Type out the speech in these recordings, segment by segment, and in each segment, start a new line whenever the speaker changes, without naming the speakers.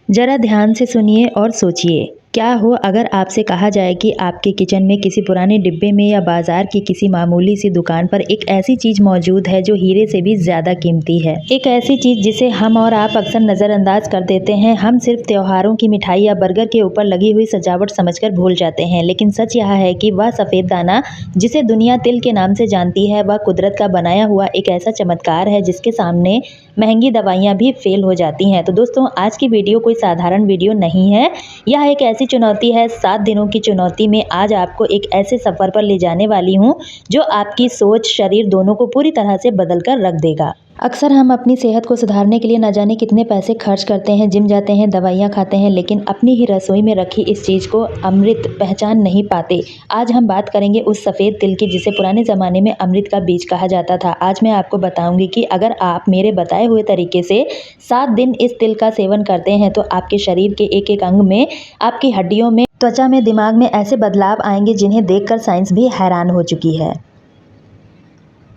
जरा ध्यान से सुनिए और सोचिए, क्या हो अगर आपसे कहा जाए कि आपके किचन में किसी पुराने डिब्बे में या बाजार की किसी मामूली सी दुकान पर एक ऐसी चीज मौजूद है जो हीरे से भी ज्यादा कीमती है। एक ऐसी चीज जिसे हम और आप अक्सर नजरअंदाज कर देते हैं। हम सिर्फ त्योहारों की मिठाई या बर्गर के ऊपर लगी हुई सजावट समझकर भूल जाते हैं, लेकिन सच यह है कि वह सफेद दाना जिसे दुनिया तिल के नाम से जानती है, वह कुदरत का बनाया हुआ एक ऐसा चमत्कार है जिसके सामने महंगी दवाइयां भी फेल हो जाती हैं। तो दोस्तों, आज की वीडियो कोई साधारण वीडियो नहीं है। यह एक ऐसी चुनौती है, 7 दिनों की चुनौती में आज आपको एक ऐसे सफर पर ले जाने वाली हूँ जो आपकी सोच, शरीर दोनों को पूरी तरह से बदल कर रख देगा। अक्सर हम अपनी सेहत को सुधारने के लिए न जाने कितने पैसे खर्च करते हैं, जिम जाते हैं, दवाइयाँ खाते हैं, लेकिन अपनी ही रसोई में रखी इस चीज़ को अमृत पहचान नहीं पाते। आज हम बात करेंगे उस सफ़ेद तिल की जिसे पुराने ज़माने में अमृत का बीज कहा जाता था। आज मैं आपको बताऊंगी कि अगर आप मेरे बताए हुए तरीके से 7 दिन इस तिल का सेवन करते हैं तो आपके शरीर के एक एक अंग में, आपकी हड्डियों में, त्वचा में, दिमाग में ऐसे बदलाव आएंगे जिन्हें देखकर साइंस भी हैरान हो चुकी है।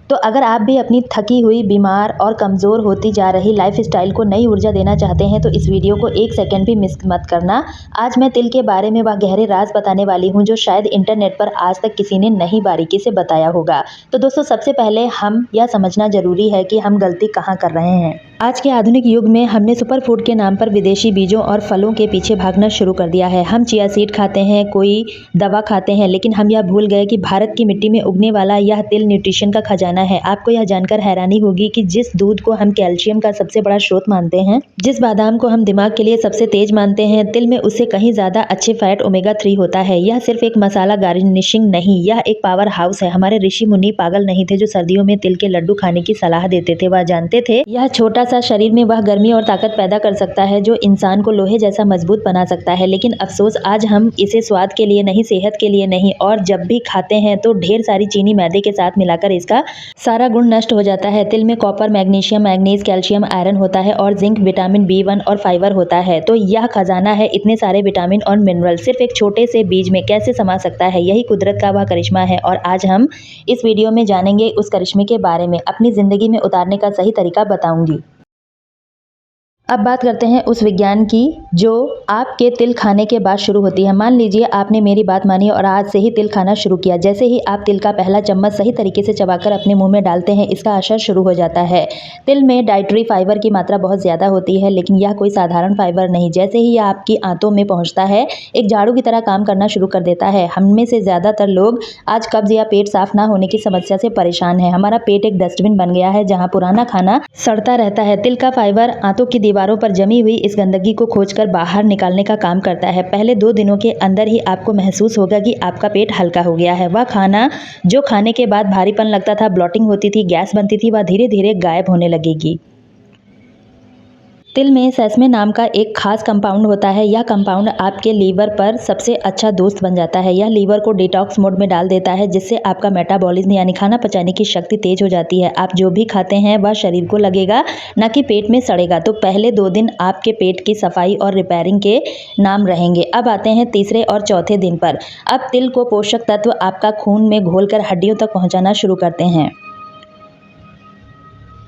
तो अगर आप भी अपनी थकी हुई, बीमार और कमज़ोर होती जा रही लाइफस्टाइल को नई ऊर्जा देना चाहते हैं तो इस वीडियो को एक सेकंड भी मिस मत करना। आज मैं तिल के बारे में वह गहरे राज बताने वाली हूं जो शायद इंटरनेट पर आज तक किसी ने नहीं बारीकी से बताया होगा। तो दोस्तों, सबसे पहले हम यह समझना जरूरी है कि हम गलती कहाँ कर रहे हैं। आज के आधुनिक युग में हमने सुपर फूड के नाम पर विदेशी बीजों और फलों के पीछे भागना शुरू कर दिया है। हम चिया सीड खाते हैं, कोई दवा खाते हैं, लेकिन हम यह भूल गए कि भारत की मिट्टी में उगने वाला यह तिल न्यूट्रिशन का खजाना है। आपको यह जानकर हैरानी होगी कि जिस दूध को हम कैल्शियम का सबसे बड़ा स्रोत मानते हैं, जिस बादाम को हम दिमाग के लिए सबसे तेज मानते हैं, तिल में उससे कहीं ज्यादा अच्छे फैट ओमेगा 3 होता है। यह सिर्फ एक मसाला गार्निशिंग नहीं, यह एक पावर हाउस है। हमारे ऋषि मुनि पागल नहीं थे जो सर्दियों में तिल के लड्डू खाने की सलाह देते थे। वह जानते थे यह छोटा सा शरीर में वह गर्मी और ताकत पैदा कर सकता है जो इंसान को लोहे जैसा मजबूत बना सकता है। लेकिन अफसोस, आज हम इसे स्वाद के लिए नहीं, सेहत के लिए नहीं, और जब भी खाते हैं तो ढेर सारी चीनी मैदे के साथ मिलाकर इसका सारा गुण नष्ट हो जाता है। तिल में copper, magnesium, manganese, calcium, iron होता है और जिंक, विटामिन B1 और फाइबर होता है। तो यह खजाना है। इतने सारे विटामिन और मिनरल सिर्फ एक छोटे से बीज में कैसे समा सकता है? यही कुदरत का वह करिश्मा है और आज हम इस वीडियो में जानेंगे उस करिश्मे के बारे में। अपनी जिंदगी में उतारने का सही तरीका बताऊंगी। अब बात करते हैं उस विज्ञान की जो आपके तिल खाने के बाद शुरू होती है। मान लीजिए आपने मेरी बात मानी और आज से ही तिल खाना शुरू किया। जैसे ही आप तिल का पहला चम्मच सही तरीके से चबाकर अपने मुंह में डालते हैं, इसका असर शुरू हो जाता है। तिल में डाइटरी फाइबर की मात्रा बहुत ज़्यादा होती है, लेकिन यह कोई साधारण फाइबर नहीं। जैसे ही यह आपकी आंतों में पहुँचता है, एक झाड़ू की तरह काम करना शुरू कर देता है। हम में से ज़्यादातर लोग आज कब्ज या पेट साफ ना होने की समस्या से परेशान है। हमारा पेट एक डस्टबिन बन गया है जहाँ पुराना खाना सड़ता रहता है। तिल का फाइबर आंतों की दीवारों पर जमी हुई इस गंदगी को खोजकर बाहर निकालने का काम करता है। पहले 2 दिनों के अंदर ही आपको महसूस होगा कि आपका पेट हल्का हो गया है। वह खाना जो खाने के बाद भारीपन लगता था, ब्लॉटिंग होती थी, गैस बनती थी, वह धीरे धीरे गायब होने लगेगी। तिल में सेसमे नाम का एक खास कंपाउंड होता है। यह कंपाउंड आपके लीवर पर सबसे अच्छा दोस्त बन जाता है। यह लीवर को डिटॉक्स मोड में डाल देता है, जिससे आपका मेटाबॉलिज्म यानी खाना पचाने की शक्ति तेज हो जाती है। आप जो भी खाते हैं वह शरीर को लगेगा, न कि पेट में सड़ेगा। तो पहले 2 दिन आपके पेट की सफाई और रिपेयरिंग के नाम रहेंगे। अब आते हैं तीसरे और चौथे दिन पर। अब तिल को पोषक तत्व आपका खून में घोलकर हड्डियों तक पहुँचाना शुरू करते हैं।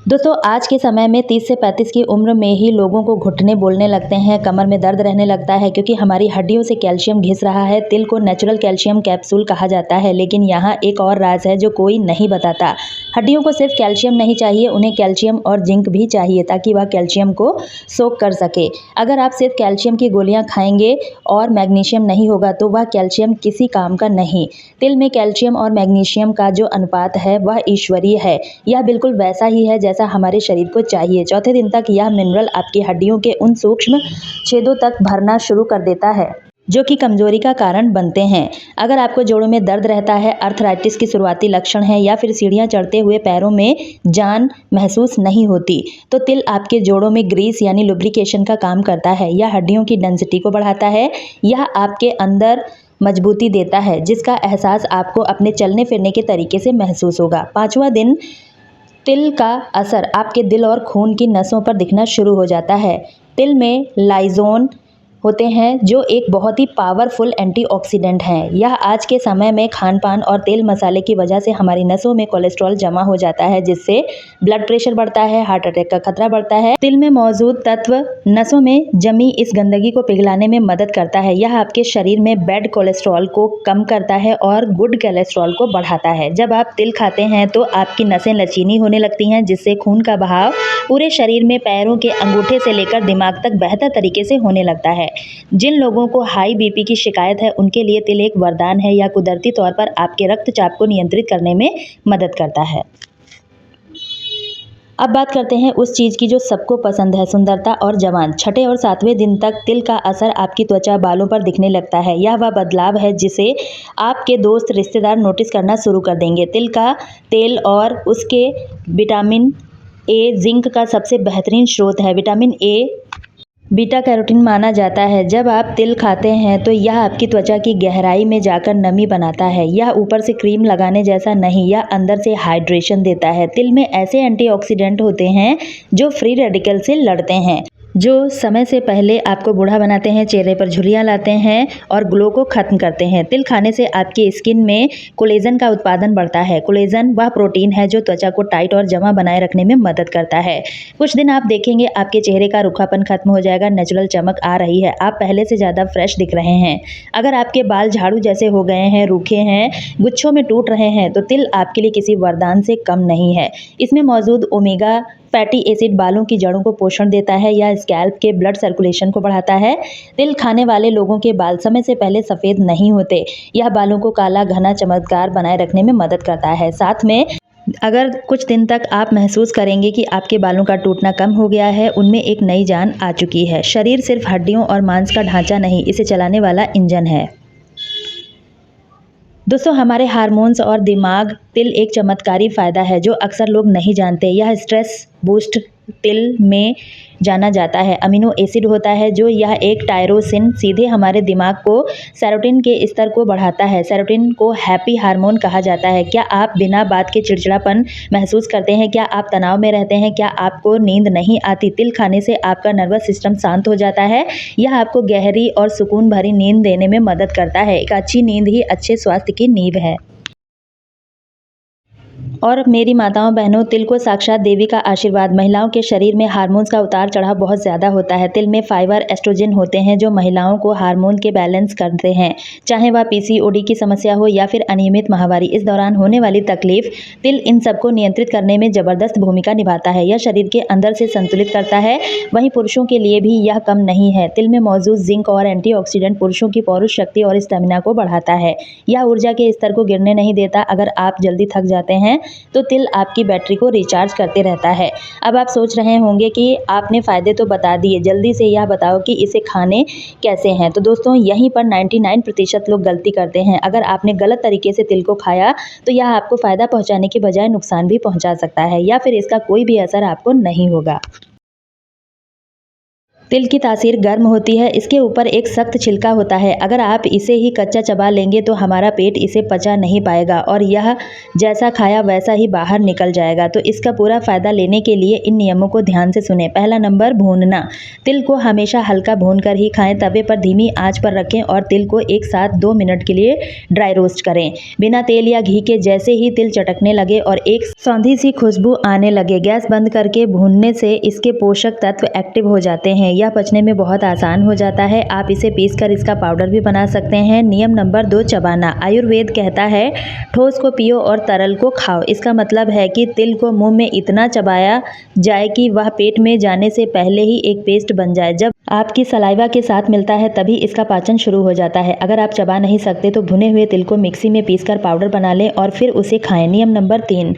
दोस्तों, आज के समय में 30 से 35 की उम्र में ही लोगों को घुटने बोलने लगते हैं, कमर में दर्द रहने लगता है, क्योंकि हमारी हड्डियों से कैल्शियम घिस रहा है। तिल को नेचुरल कैल्शियम कैप्सूल कहा जाता है, लेकिन यहाँ एक और राज है जो कोई नहीं बताता। हड्डियों को सिर्फ कैल्शियम नहीं चाहिए, उन्हें कैल्शियम और जिंक भी चाहिए ताकि वह कैल्शियम को सोख कर सके। अगर आप सिर्फ कैल्शियम की गोलियां खाएंगे और मैग्नीशियम नहीं होगा तो वह कैल्शियम किसी काम का नहीं। तिल में कैल्शियम और मैग्नीशियम का जो अनुपात है वह ईश्वरीय है। यह बिल्कुल वैसा ही है जैसा हमारे शरीर को चाहिए। चौथे दिन तक यह मिनरल आपकी हड्डियों के उन सूक्ष्म छेदों तक भरना शुरू कर देता है जो कि कमजोरी का कारण बनते हैं। अगर आपको जोड़ों में दर्द रहता है, अर्थराइटिस की शुरुआती लक्षण है, या फिर सीढ़ियां चढ़ते हुए पैरों में जान महसूस नहीं होती, तो तिल आपके जोड़ों में ग्रीस यानी लुब्रिकेशन का काम करता है। यह हड्डियों की डेंसिटी को बढ़ाता है। यह आपके अंदर मजबूती देता है, जिसका एहसास आपको अपने चलने फिरने के तरीके से महसूस होगा। 5वां दिन तिल का असर आपके दिल और खून की नसों पर दिखना शुरू हो जाता है। तिल में लाइजोन होते हैं जो एक बहुत ही पावरफुल एंटीऑक्सीडेंट हैं। यह आज के समय में खान पान और तेल मसाले की वजह से हमारी नसों में कोलेस्ट्रॉल जमा हो जाता है, जिससे ब्लड प्रेशर बढ़ता है, हार्ट अटैक का खतरा बढ़ता है। तिल में मौजूद तत्व नसों में जमी इस गंदगी को पिघलाने में मदद करता है। यह आपके शरीर में बैड कोलेस्ट्रॉल को कम करता है और गुड कोलेस्ट्रॉल को बढ़ाता है। जब आप तिल खाते हैं तो आपकी नसें लचीनी होने लगती हैं, जिससे खून का बहाव पूरे शरीर में पैरों के अंगूठे से लेकर दिमाग तक बेहतर तरीके से होने लगता है। जिन लोगों को हाई बीपी की शिकायत है उनके लिए तिल एक वरदान है। यह कुदरती तौर पर आपके रक्तचाप को नियंत्रित करने में मदद करता है। अब बात करते हैं उस चीज़ की जो सबको पसंद है, सुंदरता और जवान। छठे और सातवें दिन तक तिल का असर आपकी त्वचा, बालों पर दिखने लगता है। यह वह बदलाव है जिसे आपके दोस्त, रिश्तेदार नोटिस करना शुरू कर देंगे। तिल का तेल और उसके विटामिन ए जिंक का सबसे बेहतरीन स्रोत है। विटामिन ए बीटा कैरोटीन माना जाता है। जब आप तिल खाते हैं तो यह आपकी त्वचा की गहराई में जाकर नमी बनाता है। यह ऊपर से क्रीम लगाने जैसा नहीं, यह अंदर से हाइड्रेशन देता है। तिल में ऐसे एंटीऑक्सीडेंट होते हैं जो फ्री रेडिकल से लड़ते हैं, जो समय से पहले आपको बूढ़ा बनाते हैं, चेहरे पर झुर्रियाँ लाते हैं और ग्लो को खत्म करते हैं। तिल खाने से आपकी स्किन में कोलेजन का उत्पादन बढ़ता है। कोलेजन वह प्रोटीन है जो त्वचा को टाइट और जमा बनाए रखने में मदद करता है। कुछ दिन आप देखेंगे आपके चेहरे का रूखापन खत्म हो जाएगा, नेचुरल चमक आ रही है, आप पहले से ज़्यादा फ्रेश दिख रहे हैं। अगर आपके बाल झाड़ू जैसे हो गए हैं, रूखे हैं, गुच्छों में टूट रहे हैं, तो तिल आपके लिए किसी वरदान से कम नहीं है। इसमें मौजूद ओमेगा फैटी एसिड बालों की जड़ों को पोषण देता है या स्कैल्प के ब्लड सर्कुलेशन को बढ़ाता है। तिल खाने वाले लोगों के बाल समय से पहले सफ़ेद नहीं होते। यह बालों को काला, घना, चमकदार बनाए रखने में मदद करता है। साथ में अगर कुछ दिन तक आप महसूस करेंगे कि आपके बालों का टूटना कम हो गया है, उनमें एक नई जान आ चुकी है। शरीर सिर्फ हड्डियों और मांस का ढांचा नहीं, इसे चलाने वाला इंजन है। दोस्तों, हमारे हार्मोन्स और दिमाग तिल एक चमत्कारी फ़ायदा है जो अक्सर लोग नहीं जानते। यह स्ट्रेस बूस्ट तिल में जाना जाता है। अमीनो एसिड होता है जो यह एक टायरोसिन सीधे हमारे दिमाग को सेरोटोनिन के स्तर को बढ़ाता है। सेरोटोनिन को हैप्पी हार्मोन कहा जाता है। क्या आप बिना बात के चिड़चिड़ापन महसूस करते हैं? क्या आप तनाव में रहते हैं? क्या आपको नींद नहीं आती? तिल खाने से आपका नर्वस सिस्टम शांत हो जाता है। यह आपको गहरी और सुकून भरी नींद देने में मदद करता है। एक अच्छी नींद ही अच्छे स्वास्थ्य की नींव है। और मेरी माताओं बहनों, तिल को साक्षात देवी का आशीर्वाद। महिलाओं के शरीर में हार्मोन्स का उतार चढ़ाव बहुत ज़्यादा होता है। तिल में फाइबर, एस्ट्रोजन होते हैं जो महिलाओं को हार्मोन के बैलेंस करते हैं। चाहे वह पीसीओडी की समस्या हो या फिर अनियमित माहवारी, इस दौरान होने वाली तकलीफ, तिल इन सबको नियंत्रित करने में ज़बरदस्त भूमिका निभाता है। यह शरीर के अंदर से संतुलित करता है। वहीं पुरुषों के लिए भी यह कम नहीं है। तिल में मौजूद जिंक और एंटीऑक्सीडेंट पुरुषों की पौरुष शक्ति और स्टेमिना को बढ़ाता है। यह ऊर्जा के स्तर को गिरने नहीं देता। अगर आप जल्दी थक जाते हैं तो तिल आपकी बैटरी को रिचार्ज करते रहता है। अब आप सोच रहे होंगे कि आपने फ़ायदे तो बता दिए, जल्दी से यह बताओ कि इसे खाने कैसे हैं। तो दोस्तों, यहीं पर 99% लोग गलती करते हैं। अगर आपने गलत तरीके से तिल को खाया तो यह आपको फ़ायदा पहुंचाने के बजाय नुकसान भी पहुंचा सकता है, या फिर इसका कोई भी असर आपको नहीं होगा। तिल की तासीर गर्म होती है। इसके ऊपर एक सख्त छिलका होता है। अगर आप इसे ही कच्चा चबा लेंगे तो हमारा पेट इसे पचा नहीं पाएगा और यह जैसा खाया वैसा ही बाहर निकल जाएगा। तो इसका पूरा फ़ायदा लेने के लिए इन नियमों को ध्यान से सुनें। पहला नंबर, भूनना। तिल को हमेशा हल्का भूनकर ही खाएं। तवे पर धीमी आंच पर रखें और तिल को एक साथ 2 मिनट के लिए ड्राई रोस्ट करें। बिना तेल या घी के। जैसे ही तिल चटकने लगे और एक सौंधी सी खुशबू आने लगे, गैस बंद करके भूनने से इसके पोषक तत्व एक्टिव हो जाते हैं। यह पचने में बहुत आसान हो जाता है। आप इसे पीसकर इसका पाउडर भी बना सकते हैं। नियम नंबर 2, चबाना। आयुर्वेद कहता है ठोस को पियो और तरल को खाओ। इसका मतलब है कि तिल को मुंह में इतना चबाया जाए कि वह पेट में जाने से पहले ही एक पेस्ट बन जाए। जब आपकी सलाइवा के साथ मिलता है तभी इसका पाचन शुरू हो जाता है। अगर आप चबा नहीं सकते तो भुने हुए तिल को मिक्सी में पीसकर पाउडर बना लें और फिर उसे खाएं। नियम नंबर 3,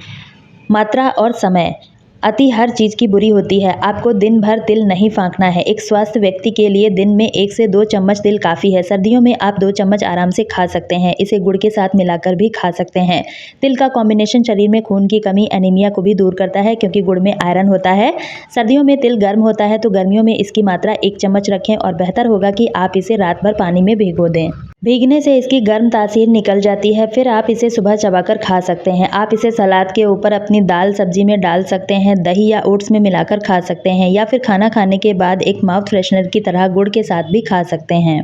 मात्रा और समय। अति हर चीज़ की बुरी होती है। आपको दिन भर तिल नहीं फाँकना है। एक स्वस्थ व्यक्ति के लिए दिन में 1 से 2 चम्मच तिल काफ़ी है। सर्दियों में आप 2 चम्मच आराम से खा सकते हैं। इसे गुड़ के साथ मिलाकर भी खा सकते हैं। तिल का कॉम्बिनेशन शरीर में खून की कमी, एनीमिया को भी दूर करता है क्योंकि गुड़ में आयरन होता है। सर्दियों में तिल गर्म होता है तो गर्मियों में इसकी मात्रा 1 चम्मच रखें और बेहतर होगा कि आप इसे रात भर पानी में भिगो दें। भीगने से इसकी गर्म तासीर निकल जाती है। फिर आप इसे सुबह चबाकर खा सकते हैं। आप इसे सलाद के ऊपर अपनी दाल सब्जी में डाल सकते हैं, दही या ओट्स में मिलाकर खा सकते हैं, या फिर खाना खाने के बाद एक माउथ फ्रेशनर की तरह गुड़ के साथ भी खा सकते हैं।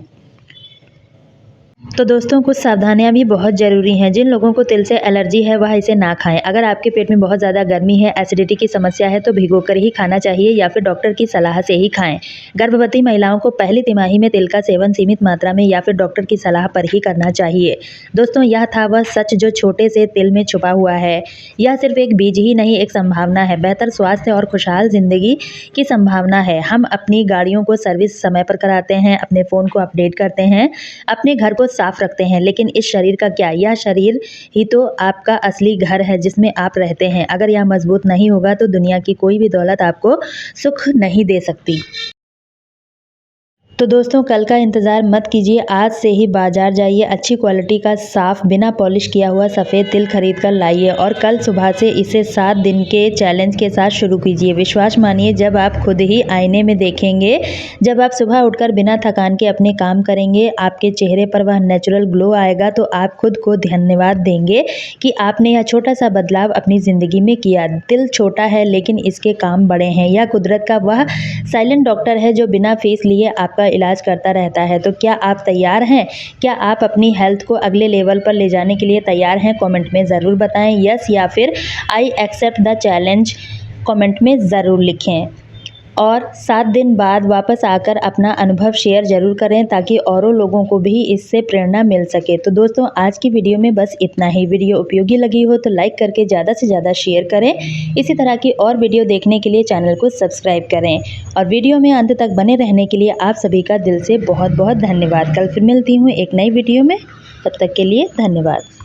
तो दोस्तों, कुछ सावधानियां भी बहुत ज़रूरी हैं। जिन लोगों को तिल से एलर्जी है वह इसे ना खाएं। अगर आपके पेट में बहुत ज़्यादा गर्मी है, एसिडिटी की समस्या है तो भिगोकर ही खाना चाहिए या फिर डॉक्टर की सलाह से ही खाएं। गर्भवती महिलाओं को पहली तिमाही में तिल का सेवन सीमित मात्रा में या फिर डॉक्टर की सलाह पर ही करना चाहिए। दोस्तों, यह था वह सच जो छोटे से तिल में छुपा हुआ है। यह सिर्फ एक बीज ही नहीं, एक संभावना है। बेहतर स्वास्थ्य और खुशहाल जिंदगी की संभावना है। हम अपनी गाड़ियों को सर्विस समय पर कराते हैं, अपने फ़ोन को अपडेट करते हैं, अपने घर को साफ रखते हैं, लेकिन इस शरीर का क्या? यह शरीर ही तो आपका असली घर है जिसमें आप रहते हैं। अगर यह मजबूत नहीं होगा तो दुनिया की कोई भी दौलत आपको सुख नहीं दे सकती। तो दोस्तों, कल का इंतज़ार मत कीजिए, आज से ही बाजार जाइए, अच्छी क्वालिटी का साफ बिना पॉलिश किया हुआ सफ़ेद तिल खरीद कर लाइए और कल सुबह से इसे 7 दिन के चैलेंज के साथ शुरू कीजिए। विश्वास मानिए, जब आप खुद ही आईने में देखेंगे, जब आप सुबह उठकर बिना थकान के अपने काम करेंगे, आपके चेहरे पर वह नेचुरल ग्लो आएगा तो आप खुद को धन्यवाद देंगे कि आपने यह छोटा सा बदलाव अपनी ज़िंदगी में किया। तिल छोटा है लेकिन इसके काम बड़े हैं। यह कुदरत का वह साइलेंट डॉक्टर है जो बिना फीस लिए आपका इलाज करता रहता है। तो क्या आप तैयार हैं? क्या आप अपनी हेल्थ को अगले लेवल पर ले जाने के लिए तैयार हैं? कमेंट में ज़रूर बताएं यस या फिर I accept the challenge comment में ज़रूर लिखें। और 7 दिन बाद वापस आकर अपना अनुभव शेयर ज़रूर करें ताकि औरों लोगों को भी इससे प्रेरणा मिल सके। तो दोस्तों, आज की वीडियो में बस इतना ही। वीडियो उपयोगी लगी हो तो लाइक करके ज़्यादा से ज़्यादा शेयर करें। इसी तरह की और वीडियो देखने के लिए चैनल को सब्सक्राइब करें और वीडियो में अंत तक बने रहने के लिए आप सभी का दिल से बहुत बहुत धन्यवाद। कल फिर मिलती हूँ एक नई वीडियो में, तब तक के लिए धन्यवाद।